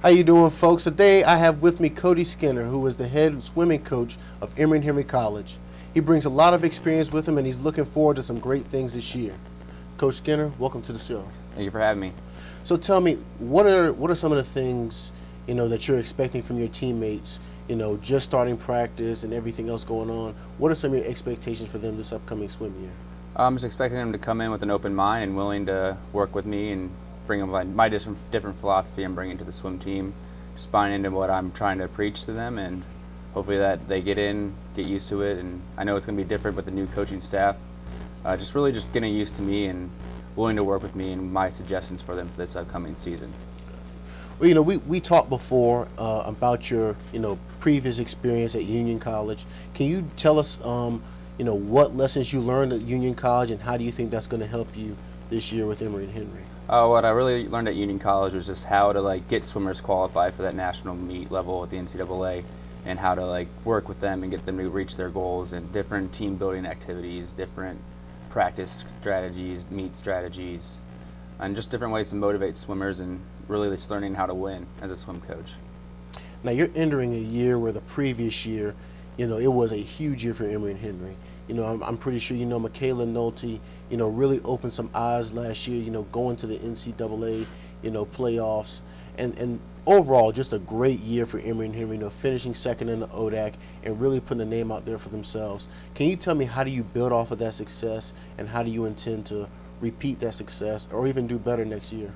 How you doing, folks? Today I have with me Cody Skinner, who is the head swimming coach of Emory and Henry College. He brings a lot of experience with him, and he's looking forward to some great things this year. Coach Skinner, welcome to the show. Thank you for having me. So tell me, what are some of the things that you're expecting from your teammates? Just starting practice and everything else going on. What are some of your expectations for them this upcoming swim year? I'm just expecting them to come in with an open mind and willing to work with me and bring them my different philosophy and bring it to the swim team. Just buying into what I'm trying to preach to them, and hopefully that they get used to it. And I know it's going to be different with the new coaching staff. Just getting used to me and willing to work with me and my suggestions for them for this upcoming season. Well, we talked before about your previous experience at Union College. Can you tell us what lessons you learned at Union College, and how do you think that's going to help you this year with Emory and Henry? What I really learned at Union College was just how to get swimmers qualified for that national meet level at the NCAA, and how to work with them and get them to reach their goals, and different team building activities, different practice strategies, meet strategies, and just different ways to motivate swimmers, and really just learning how to win as a swim coach. Now you're entering a year where the previous year, it was a huge year for Emory and Henry. I'm pretty sure Michaela Nolte, really opened some eyes last year, going to the NCAA, playoffs, and overall just a great year for Emory and Henry, finishing second in the ODAC and really putting a name out there for themselves. Can you tell me, how do you build off of that success, and how do you intend to repeat that success or even do better this year?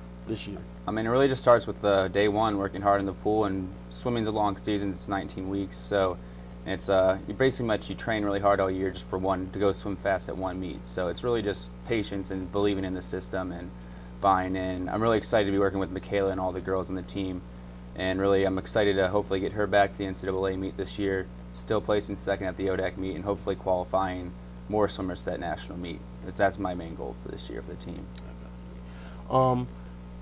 I mean, it really just starts with day one, working hard in the pool, and swimming's a long season. It's 19 weeks, so it's you train really hard all year just to go swim fast at one meet. So it's really just patience and believing in the system and buying in. I'm really excited to be working with Michaela and all the girls on the team, and really I'm excited to hopefully get her back to the NCAA meet this year, still placing second at the ODAC meet, and hopefully qualifying more swimmers to that national meet. That's my main goal for this year for the team.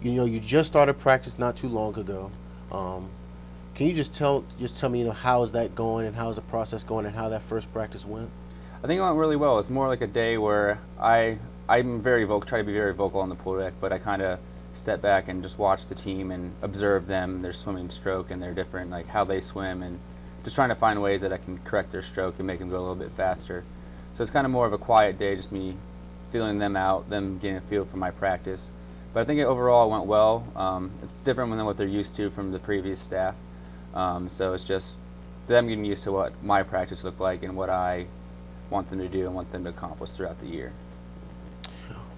You just started practice not too long ago. Can you just tell me, how is that going, and how is the process going, and how that first practice went? I think it went really well. It's more like a day where I'm try to be very vocal on the pool deck, but I kind of step back and just watch the team and observe them, their swimming stroke, and their different, how they swim, and just trying to find ways that I can correct their stroke and make them go a little bit faster. So it's kind of more of a quiet day, just me feeling them out, them getting a feel for my practice. But I think overall it went well. It's different than what they're used to from the previous staff. So it's just them getting used to what my practice looked like and what I want them to do and want them to accomplish throughout the year.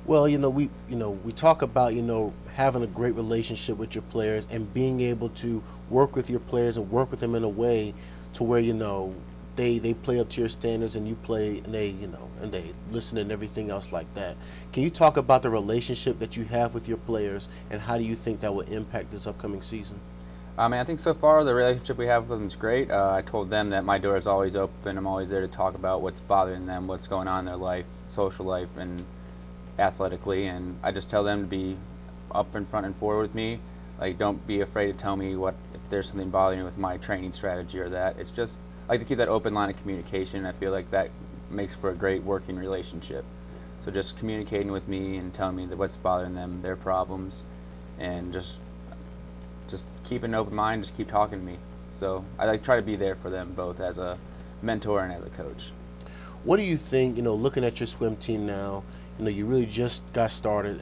Well, we talk about having a great relationship with your players and being able to work with your players and work with them in a way to where they play up to your standards, and you play, and they listen and everything else like that. Can you talk about the relationship that you have with your players, and how do you think that will impact this upcoming season? I think so far the relationship we have with them is great. I told them that my door is always open. I'm always there to talk about what's bothering them, what's going on in their life, social life, and athletically. And I just tell them to be up in front and forward with me. Don't be afraid to tell me if there's something bothering you with my training strategy or that. It's just I like to keep that open line of communication. I feel like that makes for a great working relationship. So just communicating with me and telling me what's bothering them, their problems, and just keep an open mind, just keep talking to me. So I try to be there for them both as a mentor and as a coach. What do you think, looking at your swim team now, you really just got started,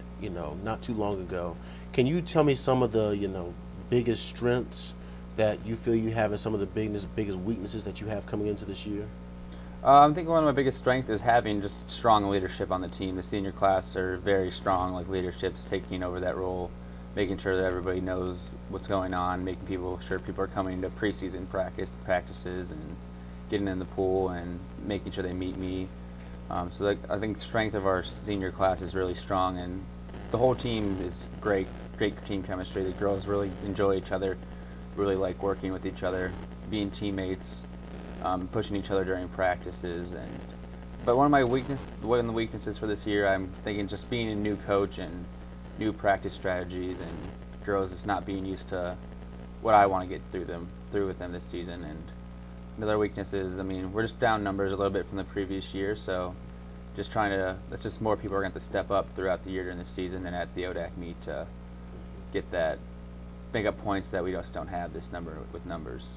not too long ago. Can you tell me some of the, biggest strengths that you feel you have, and some of the biggest weaknesses that you have coming into this year? I think one of my biggest strengths is having just strong leadership on the team. The senior class are very strong, leadership's taking over that role, making sure that everybody knows what's going on, making sure people are coming to preseason practices and getting in the pool and making sure they meet me. I think the strength of our senior class is really strong, and the whole team is great team chemistry. The girls really enjoy each other, really like working with each other, being teammates, pushing each other during practices. But one of the weaknesses for this year, I'm thinking just being a new coach and new practice strategies, and girls just not being used to what I want to get through with them this season. And another weakness is, we're just down numbers a little bit from the previous year, so that's just more people are going to have to step up throughout the year during the season and at the ODAC meet to get that make up points that we just don't have this number with numbers.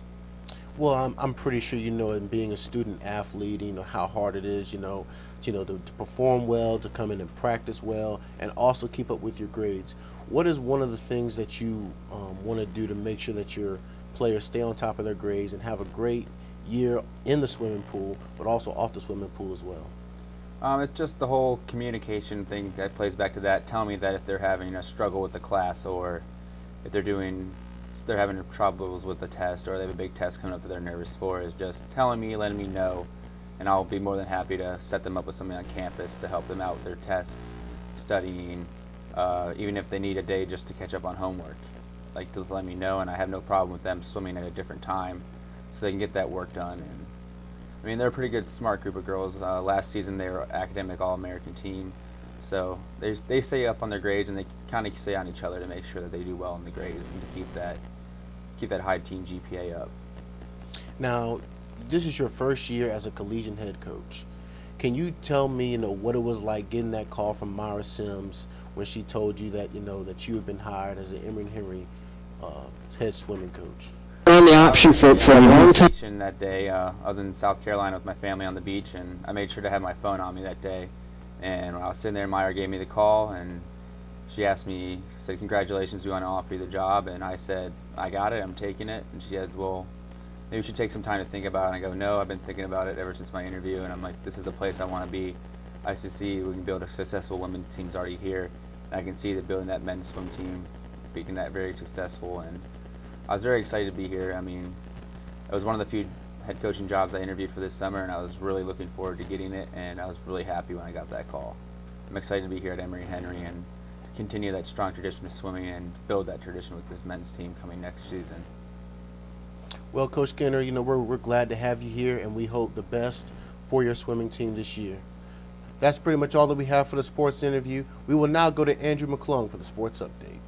Well, I'm pretty sure you know, in being a student athlete, you know how hard it is, to perform well, to come in and practice well, and also keep up with your grades. What is one of the things that you want to do to make sure that your players stay on top of their grades and have a great year in the swimming pool, but also off the swimming pool as well? It's just the whole communication thing that plays back to that. Tell me that if they're having a struggle with the class, or if they're having troubles with the test, or they have a big test coming up that they're nervous for, is just telling me, letting me know, and I'll be more than happy to set them up with something on campus to help them out with their tests, studying, even if they need a day just to catch up on homework. Like, to let me know, and I have no problem with them swimming at a different time so they can get that work done. And I mean, they're a pretty good, smart group of girls. Last season they were academic All-American team, so they stay up on their grades, and they kind of stay on each other to make sure that they do well in the grades and to keep that high teen GPA up. Now, this is your first year as a collegiate head coach. Can you tell me, what it was like getting that call from Myra Sims when she told you that, that you had been hired as an Emory-Henry head swimming coach? On the option for a long time. That day, I was in South Carolina with my family on the beach, and I made sure to have my phone on me that day. And when I was sitting there, Myra gave me the call, and she asked me, said, "Congratulations, we want to offer you the job." And I said, "I got it, I'm taking it." And she said, "Well, maybe you should take some time to think about it." And I go, "No, I've been thinking about it ever since my interview." And I'm like, "This is the place I want to be. I see we can build a successful women's team's already here. And I can see that building that men's swim team, making that very successful." And I was very excited to be here. I mean, it was one of the few head coaching jobs I interviewed for this summer, and I was really looking forward to getting it, and I was really happy when I got that call. I'm excited to be here at Emory-Henry and continue that strong tradition of swimming and build that tradition with this men's team coming next season. Well, Coach Skinner, we're glad to have you here, and we hope the best for your swimming team this year. That's pretty much all that we have for the sports interview. We will now go to Andrew McClung for the sports update.